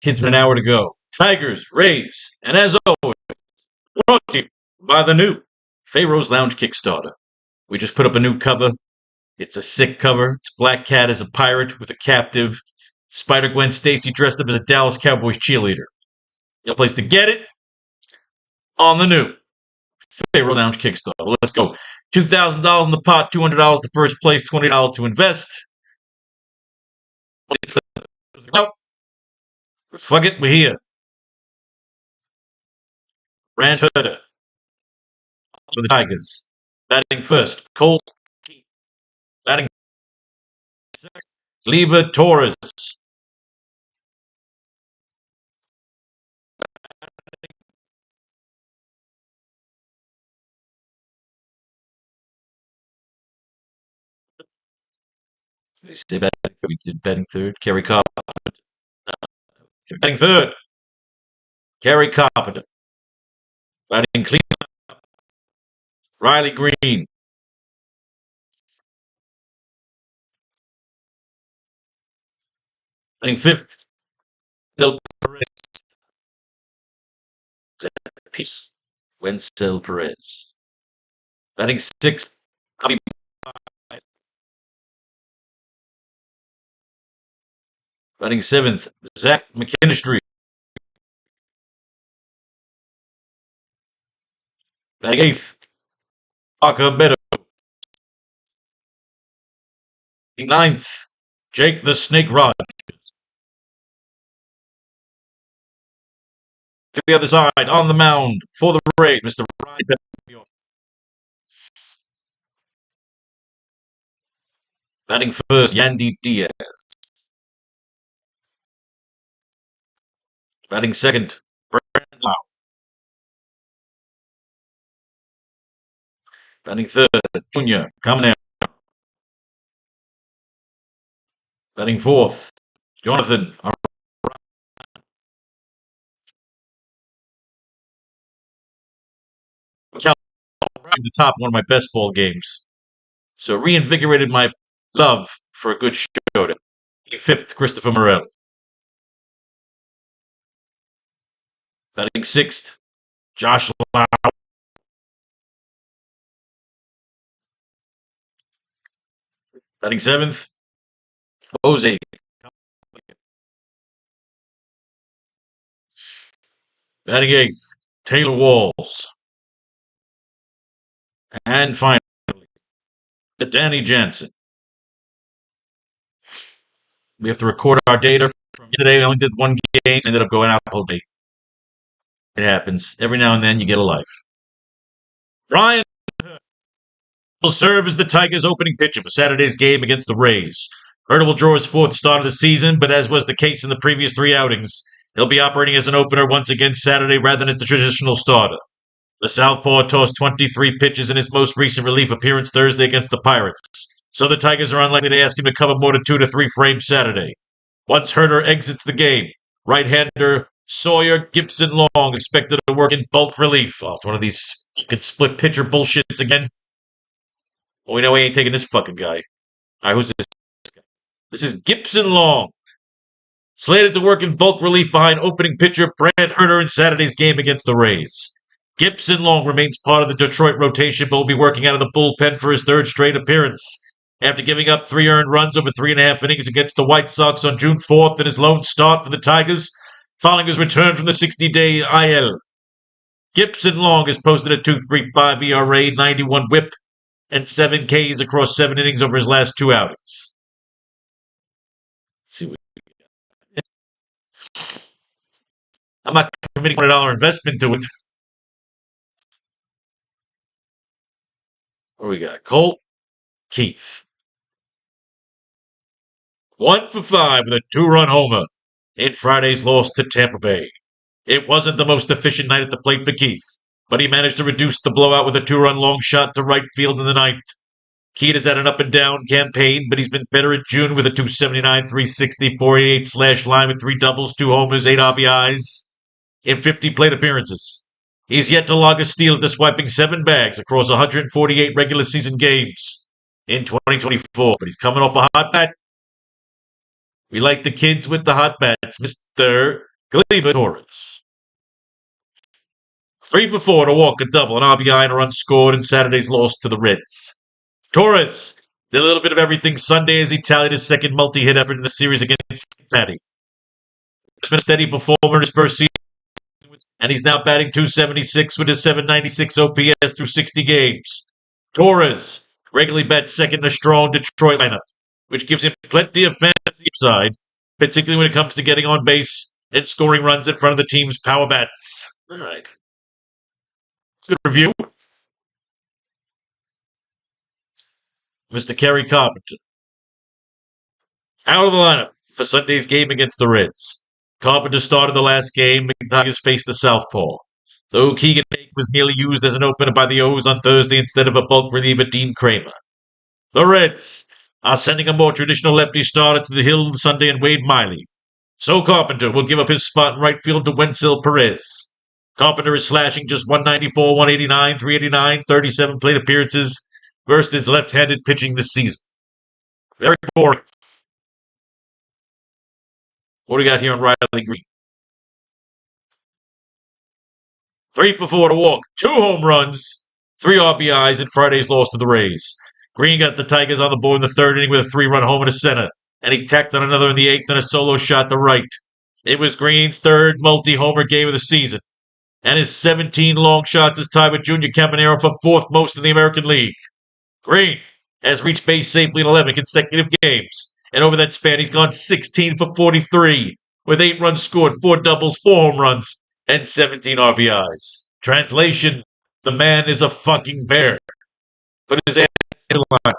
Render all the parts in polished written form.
Kids, an hour to go. Tigers, Rays, and as always, brought to you by the new Faro's Lounge Kickstarter. We just put up a new cover. It's a sick cover. It's Black Cat as a pirate with a captive. Spider-Gwen Stacy dressed up as a Dallas Cowboys cheerleader. No place to get it? On the new Faro's Lounge Kickstarter. Let's go. $2,000 in the pot, $200 to first place, $20 to invest. Well, fuck it, we're here. Brand Herder for the Tigers. Batting first, Colt Keith. Batting second, Lieber Torres. Say batting third. We did batting third. Kerry Carpenter. Batting third. Kerry Carpenter. Batting clean. Riley Green. Batting fifth. Del Perez. Peace. Wenzel Perez. Batting sixth. Javi. Batting seventh. Zach McKinstry. Batting eighth. Parker Meadows. Batting ninth. Jake the Snake Rogers. To the other side, on the mound for the Rays, Mr. Ryan Bell. Batting first, Yandy Diaz. Batting second, Brandon Lau. Batting third, Junior Caminero. Batting fourth, Jonathan. The top one of my best ball games. So reinvigorated my love for a good showdown. Fifth, Christopher Morel. Batting sixth, Josh Lau. Batting seventh, Jose. Batting eighth, Taylor Walls. And finally, Danny Jansen. We have to record our data from yesterday. We only did one game. Ended up going out the whole day. It happens. Every now and then you get a life. Ryan will serve as the Tigers' opening pitcher for Saturday's game against the Rays. Herder will draw his fourth start of the season, but as was the case in the previous three outings, he'll be operating as an opener once again Saturday rather than as the traditional starter. The Southpaw tossed 23 pitches in his most recent relief appearance Thursday against the Pirates, so the Tigers are unlikely to ask him to cover more than 2 to 3 frames Saturday. Once Herder exits the game, right-hander Sawyer Gibson Long expected to work in bulk relief. Oh, it's one of these fucking split pitcher bullshits again. Well, we know we ain't taking this fucking guy. All right, who's this guy? This is Gibson Long. Slated to work in bulk relief behind opening pitcher Brand Herder in Saturday's game against the Rays. Gibson Long remains part of the Detroit rotation, but will be working out of the bullpen for his third straight appearance. After giving up 3 earned runs over 3.5 innings against the White Sox on June 4th in his lone start for the Tigers, following his return from the 60-day IL. Gibson Long has posted a 2.35 ERA, 91 WHIP, and 7 Ks across 7 innings over his last 2 outings. Let's see what we got. I'm not committing $100 investment to it. What do we got? Colt Keith. 1 for 5 with a 2-run homer in Friday's loss to Tampa Bay. It wasn't the most efficient night at the plate for Keith, but he managed to reduce the blowout with a 2-run long shot to right field in the ninth. Keith has had an up-and-down campaign, but he's been better at June with a 279, 360, 488 slash line with 3 doubles, 2 homers, 8 RBIs in 50 plate appearances. He's yet to log a steal after swiping 7 bags across 148 regular season games in 2024, but he's coming off a hot bat. We like the kids with the hot bats, Mr. Gleyber Torres. 3 for 4 to walk, a double, an RBI, and a run scored in Saturday's loss to the Reds. Torres did a little bit of everything Sunday as he tallied his second multi-hit effort in the series against Cincinnati. He's been a steady performer in his first season, and he's now batting .276 with his .796 OPS through 60 games. Torres regularly bats second in a strong Detroit lineup, which gives him plenty of fantasy upside, particularly when it comes to getting on base and scoring runs in front of the team's power bats. All right. Good review. Mr. Kerry Carpenter. Out of the lineup for Sunday's game against the Reds. Carpenter started the last game. The Tigers faced the Southpaw. Though Keegan Akin was merely used as an opener by the O's on Thursday instead of a bulk reliever, Dean Kramer. The Reds are sending a more traditional lefty starter to the hill Sunday in Wade Miley. So Carpenter will give up his spot in right field to Wenzel Perez. Carpenter is slashing just 194, 189, 389, 37 plate appearances versus his left-handed pitching this season. Very boring. What do we got here on Riley Green? 3 for 4 to walk, 2 home runs, 3 RBIs in Friday's loss to the Rays. Green got the Tigers on the board in the third inning with a 3-run homer to center, and he tacked on another in the eighth and a solo shot to right. It was Green's third multi-homer game of the season, and his 17 long shots is tied with Junior Caminero for fourth most in the American League. Green has reached base safely in 11 consecutive games, and over that span he's gone 16 for 43, with 8 runs scored, 4 doubles, 4 home runs, and 17 RBIs. Translation, the man is a fucking bear. Put his ass in the line.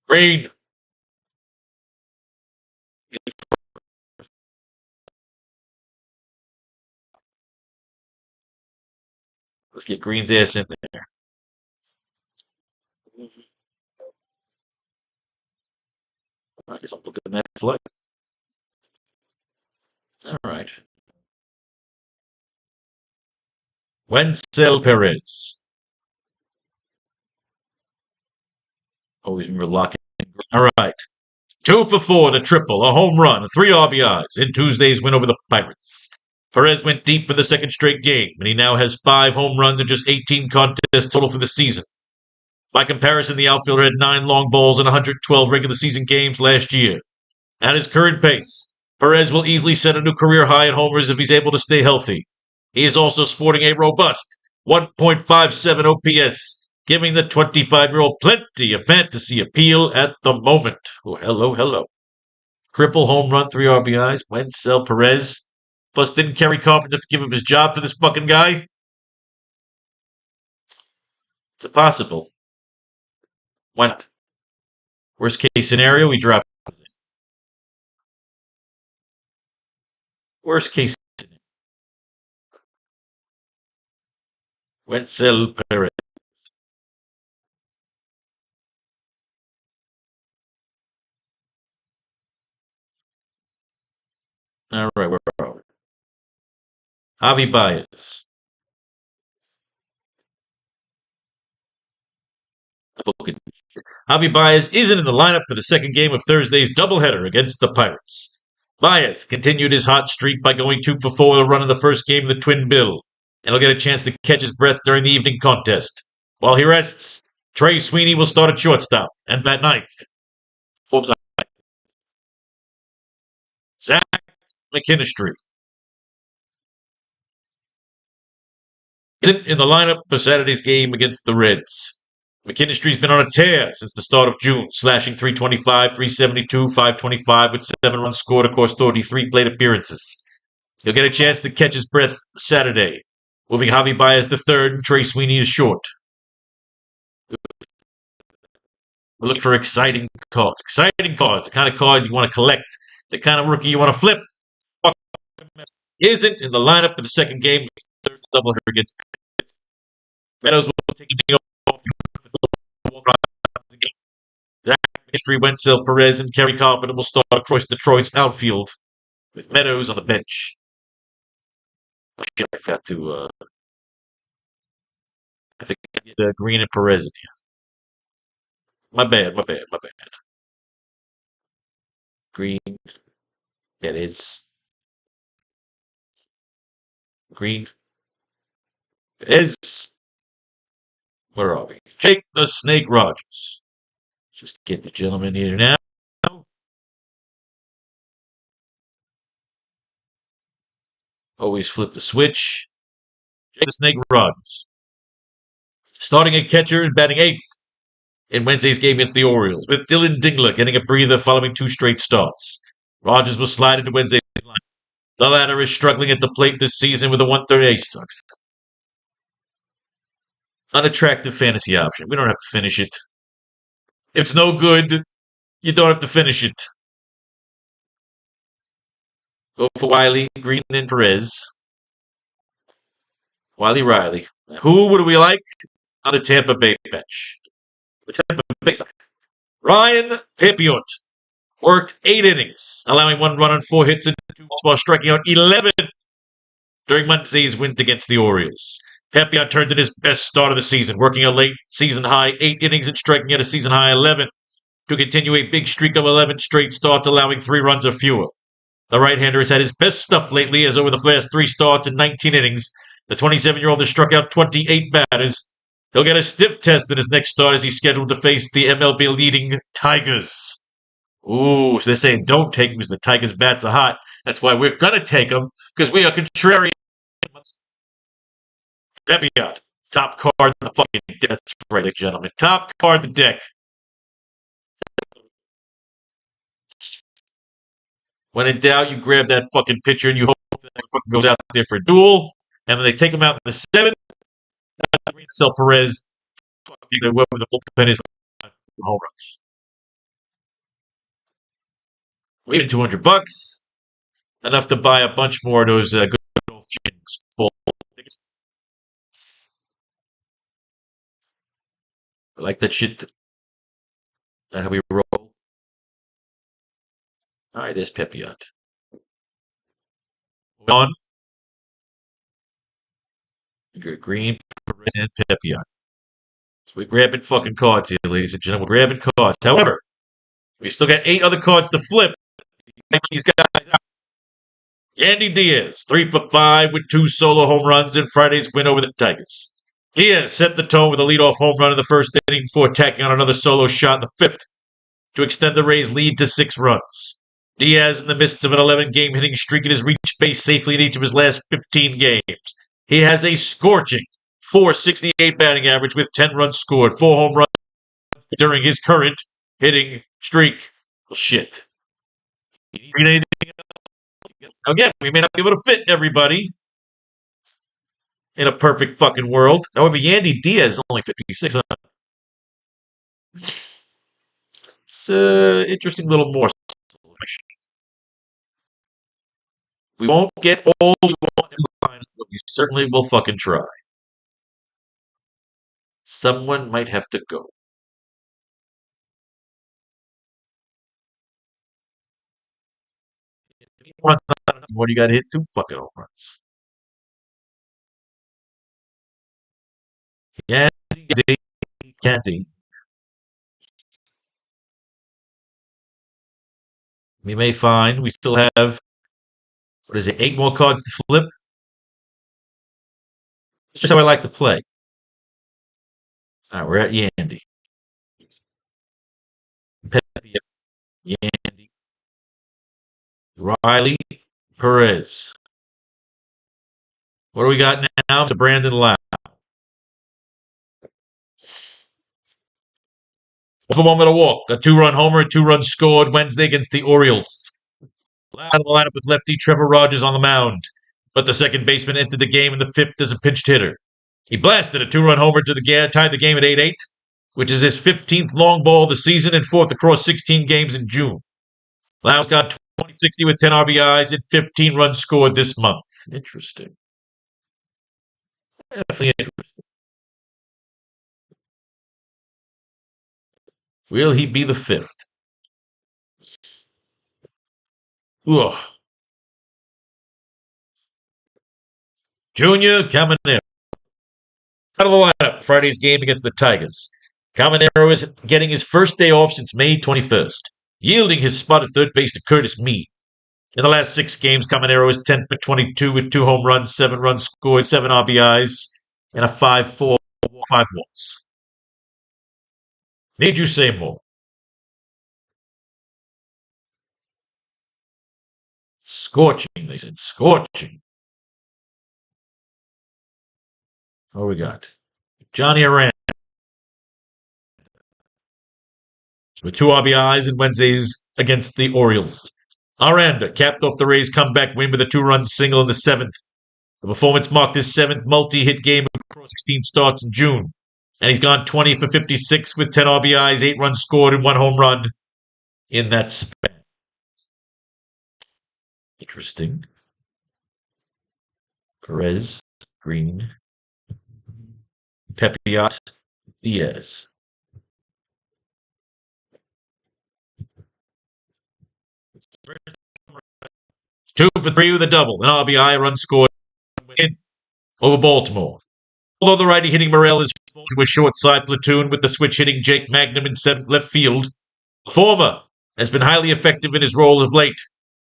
Green. Let's get Green's ass in there. I guess I'm looking at that flight. All right. Wenzel Perez. Always remember locking. All right. 2 for 4 to triple, a home run, 3 RBIs in Tuesday's win over the Pirates. Perez went deep for the second straight game, and he now has 5 home runs in just 18 contests total for the season. By comparison, the outfielder had 9 long balls in 112 regular season games last year. At his current pace, Perez will easily set a new career high in homers if he's able to stay healthy. He is also sporting a robust 1.57 OPS, giving the 25-year-old plenty of fantasy appeal at the moment. Oh, hello. Triple home run, 3 RBIs, Wenzel Perez. Plus, didn't Kerry Carpenter give him his job for this fucking guy? It's impossible. Why not? Worst case scenario, we drop. Worst case scenario. Wenzel Perez. All right, where are we? Javi Baez. Javi Baez isn't in the lineup for the second game of Thursday's doubleheader against the Pirates. Baez continued his hot streak by going 2 for 4 with a run in the first game of the Twin Bill, and he'll get a chance to catch his breath during the evening contest. While he rests, Trey Sweeney will start at shortstop and bat ninth. For the Zach McKinstry isn't in the lineup for Saturday's game against the Reds. McKinstry's been on a tear since the start of June, slashing .325, .372, .525 with 7 runs scored across 33 plate appearances. He'll get a chance to catch his breath Saturday, moving Javi Baez to third and Trey Sweeney to short. We're looking for exciting cards. Exciting cards, the kind of card you want to collect, the kind of rookie you want to flip. Isn't in the lineup for the second game of the third doubleheader against Meadows will take it off. Zach McKinstry, Wenzel Perez, and Kerry Carpenter will start across Detroit's outfield with Meadows on the bench. I forgot to. I think I get Green and Perez in here. My bad. Green. It is green. It is. Where are we? Jake the Snake Rogers. Just get the gentleman here now. Always flip the switch. Jake the Snake Rogers. Starting at catcher and batting eighth in Wednesday's game against the Orioles, with Dylan Dingler getting a breather following 2 straight starts. Rogers will slide into Wednesday's line. The latter is struggling at the plate this season with a 138 sucks. Unattractive fantasy option. We don't have to finish it. If it's no good, you don't have to finish it. Go for Wiley, Green, and Perez. Wiley Riley. Who would we like on the Tampa Bay bench? The Tampa Bay side. Ryan Pepiot worked 8 innings, allowing 1 run on 4 hits and 2 balls while striking out 11 during Monday's win against the Orioles. Pepiot turned in his best start of the season, working a late season high 8 innings and striking out a season high 11 to continue a big streak of 11 straight starts, allowing 3 runs or fewer. The right-hander has had his best stuff lately, as over the last 3 starts in 19 innings, the 27-year-old has struck out 28 batters. He'll get a stiff test in his next start as he's scheduled to face the MLB leading Tigers. Ooh, so they're saying don't take him because the Tigers' bats are hot. That's why we're going to take him, because we are contrarian. Pepiot, top card in the fucking deck. That's right, ladies and gentlemen. Top card in the deck. When in doubt, you grab that fucking pitcher and you hope that fucking goes out there for a duel. And when they take him out in the 7th, sell Perez. Whoever the bullpen is, home runs. We had $200. Enough to buy a bunch more of those good old chins. I like that shit. That's how we roll. All right, there's Pepiot. On. Green, Perez, and Pepiot. So we're grabbing fucking cards here, ladies and gentlemen. We're grabbing cards. However, we still got 8 other cards to flip. These guys out. Yandy Diaz, 3 for 5 with 2 solo home runs in Friday's win over the Tigers. Diaz set the tone with a leadoff home run in the first inning before tacking on another solo shot in the 5th to extend the Rays' lead to 6 runs. Diaz, in the midst of an 11-game hitting streak, has reached base safely in each of his last 15 games. He has a scorching .468 batting average with 10 runs scored, 4 home runs during his current hitting streak. Well, shit. Again, we may not be able to fit everybody in a perfect fucking world. However, Yandy Diaz is only 56. It's an interesting little morsel. We won't get all we want in the line, but we certainly will fucking try. Someone might have to go. What do you got to hit? 2 fucking home runs. Candy. We may find we still have, 8 more cards to flip. It's just how I like to play. All right, we're at Yandy. Pepiot, Yandy, Riley, Perez. What do we got now? To Brandon Lau. 1 for 1 with a walk. A 2-run homer, 2 runs scored Wednesday against the Orioles. Out of the lineup with lefty Trevor Rogers on the mound, but the second baseman entered the game in the 5th as a pinched hitter. He blasted a 2-run homer to tied the game at 8-8, which is his 15th long ball of the season and 4th across 16 games in June. Lau's got 2060 with 10 RBIs and 15 runs scored this month. Interesting. Definitely interesting. Will he be the 5th? Ugh. Junior Caminero. Out of the lineup, Friday's game against the Tigers. Caminero is getting his first day off since May 21st, yielding his spot at third base to Curtis Mead. In the last 6 games, Caminero is 10 for 22 with 2 home runs, 7 runs scored, 7 RBIs, and a 5-4, 5 walks. Need you say more? Scorching, they said. Scorching. What we got? Johnny Aranda with 2 RBIs in Wednesdays against the Orioles. Aranda capped off the Rays' comeback win with a 2-run single in the 7th. The performance marked his 7th multi-hit game across 16 starts in June. And he's gone 20 for 56 with 10 RBIs, 8 runs scored, and 1 home run in that span. Interesting. Perez, Green, Pepiot, Diaz. 2 for 3 with a double, an RBI, run scored over Baltimore. Although the righty hitting Morel is to a short side platoon with the switch hitting Jake Magnum in 7th left field, the former has been highly effective in his role of late.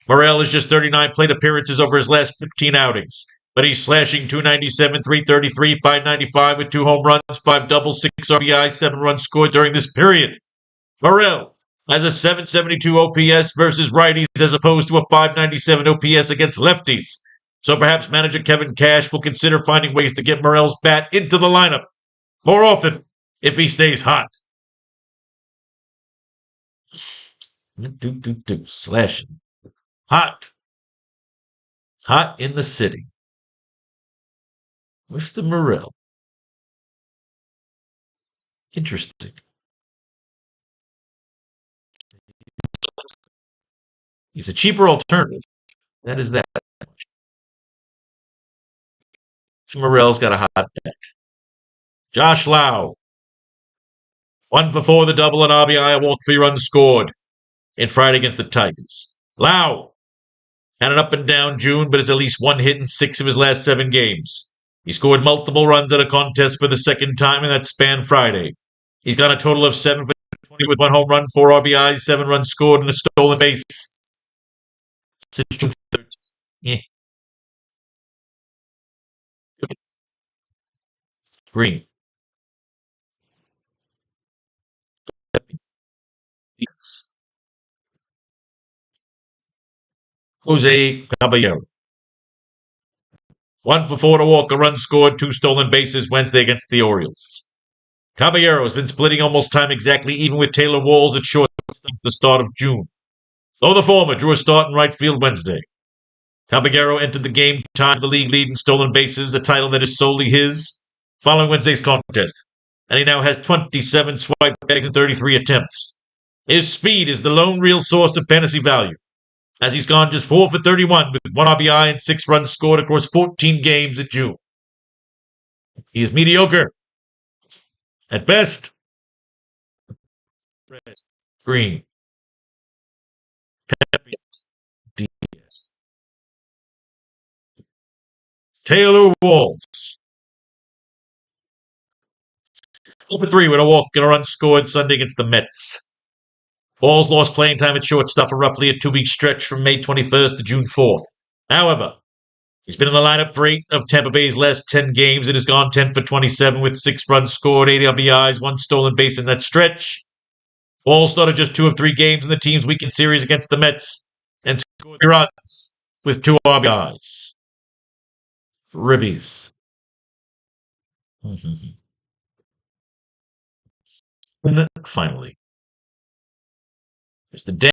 Morel has just 39 plate appearances over his last 15 outings, but he's slashing .297, .333, .595 with 2 home runs, 5 doubles, 6 RBIs, 7 runs scored during this period. Morel has a .772 OPS versus righties as opposed to a .597 OPS against lefties. So perhaps manager Kevin Cash will consider finding ways to get Morel's bat into the lineup more often if he stays hot. Slashing. Hot. Hot in the city. Mr. Morel. Interesting. He's a cheaper alternative. That is that. Morel's got a hot bat. Josh Lau. 1 for 4 the double, and RBI, a walk, 3 runs scored in Friday against the Tigers. Lau had an up and down June, but has at least 1 hit in 6 of his last 7 games. He scored multiple runs at a contest for the second time in that span Friday. He's got a total of 7 for 20 with 1 home run, 4 RBIs, 7 runs scored, and a stolen base since June 13th. Yeah. Green. Yes. Jose Caballero. 1 for 4 to walk, a run scored, 2 stolen bases Wednesday against the Orioles. Caballero has been splitting almost time exactly, even with Taylor Walls at short since the start of June. Though the former drew a start in right field Wednesday. Caballero entered the game tied the league lead in stolen bases, a title that is solely his, following Wednesday's contest. And he now has 27 swipe bags and 33 attempts. His speed is the lone real source of fantasy value, as he's gone just 4 for 31 with 1 RBI and 6 runs scored across 14 games in June. He is mediocre. At best. Green. Pepiot. Diaz. Taylor Walls. 4 for 3 with a walk and a run scored Sunday against the Mets. Walls lost playing time at shortstop for roughly a 2-week stretch from May 21st to June 4th. However, he's been in the lineup for 8 of Tampa Bay's last 10 games and has gone 10 for 27 with 6 runs scored, 8 RBIs, 1 stolen base in that stretch. Walls started just 2 of 3 games in the team's weekend series against the Mets and scored 3 runs with 2 RBIs. Ribbies. And finally, Mr. Danny.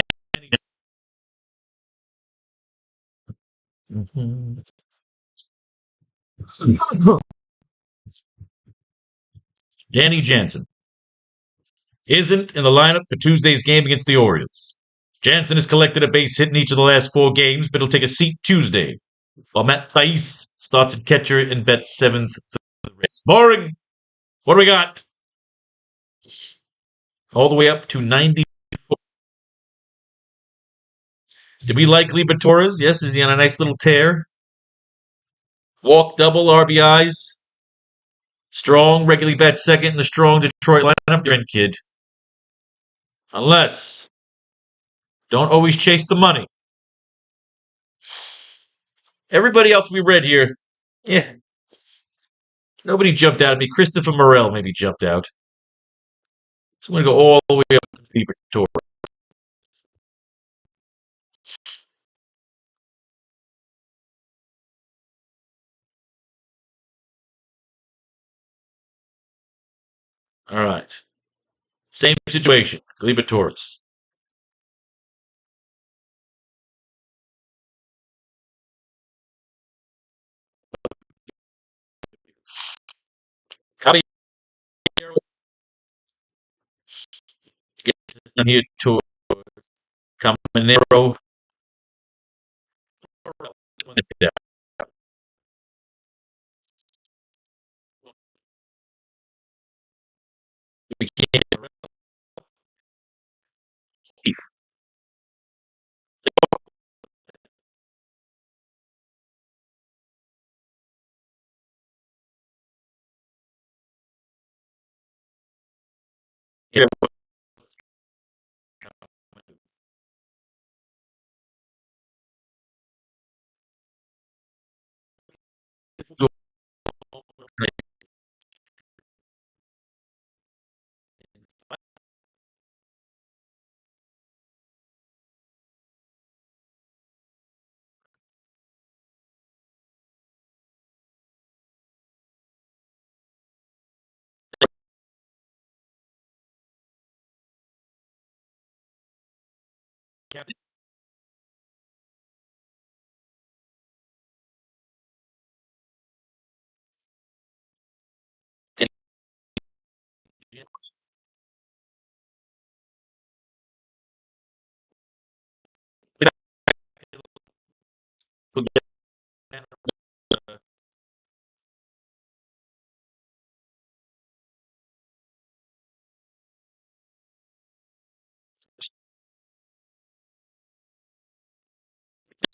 Danny Jansen isn't in the lineup for Tuesday's game against the Orioles. Jansen has collected a base hit in each of the last 4 games, but he'll take a seat Tuesday, while Matt Thaiss starts at catcher and bets 7th for the Rays. Boring. What do we got? All the way up to 94. Did we like Liberatores? Yes, is he on a nice little tear? Walk, double, RBIs. Strong, regularly bats second in the strong Detroit lineup. You're in, kid. Unless, don't always chase the money. Everybody else we read here, yeah, nobody jumped out at me. Christopher Morel maybe jumped out. So I'm going to go all the way up to Fever Tour. All right. Same situation. Liberators. Caballero gets down here to Caminero. We can't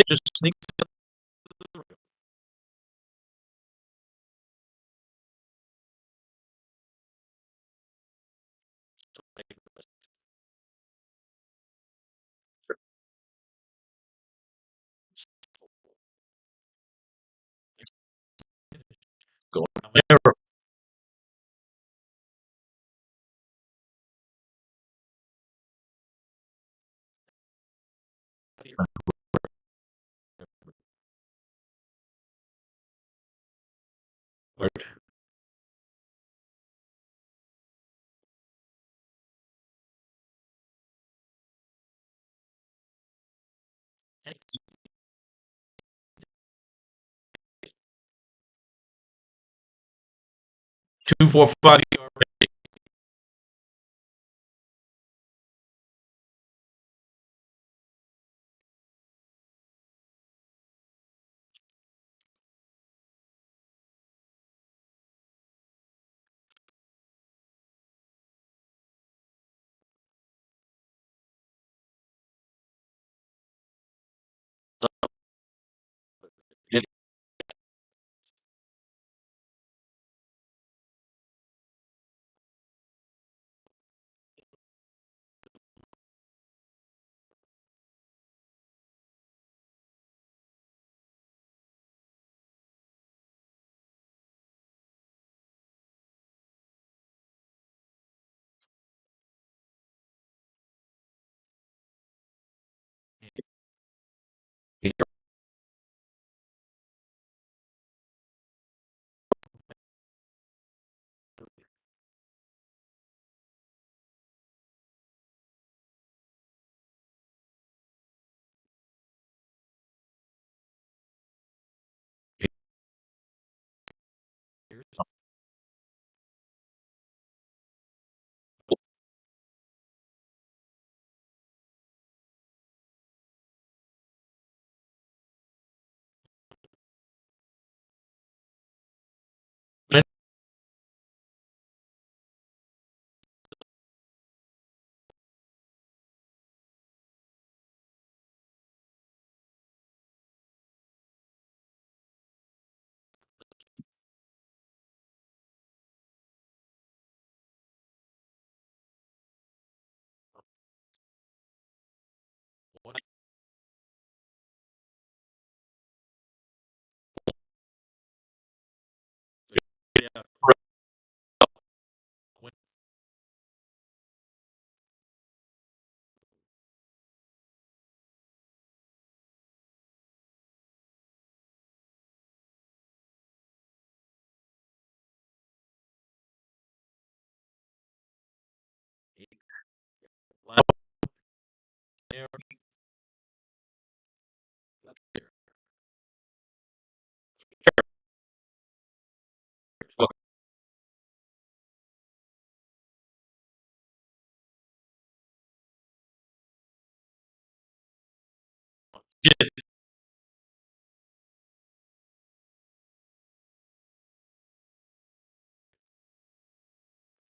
just sneak going Caminero. Two, four, five.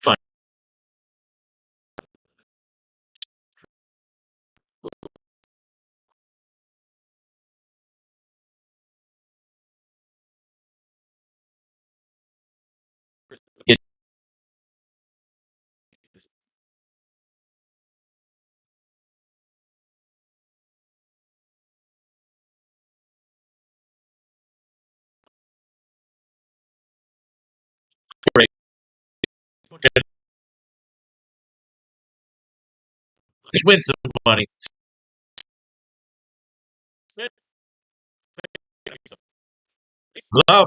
Fine. It, break. Just win some money. Love.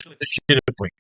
It's a shit point.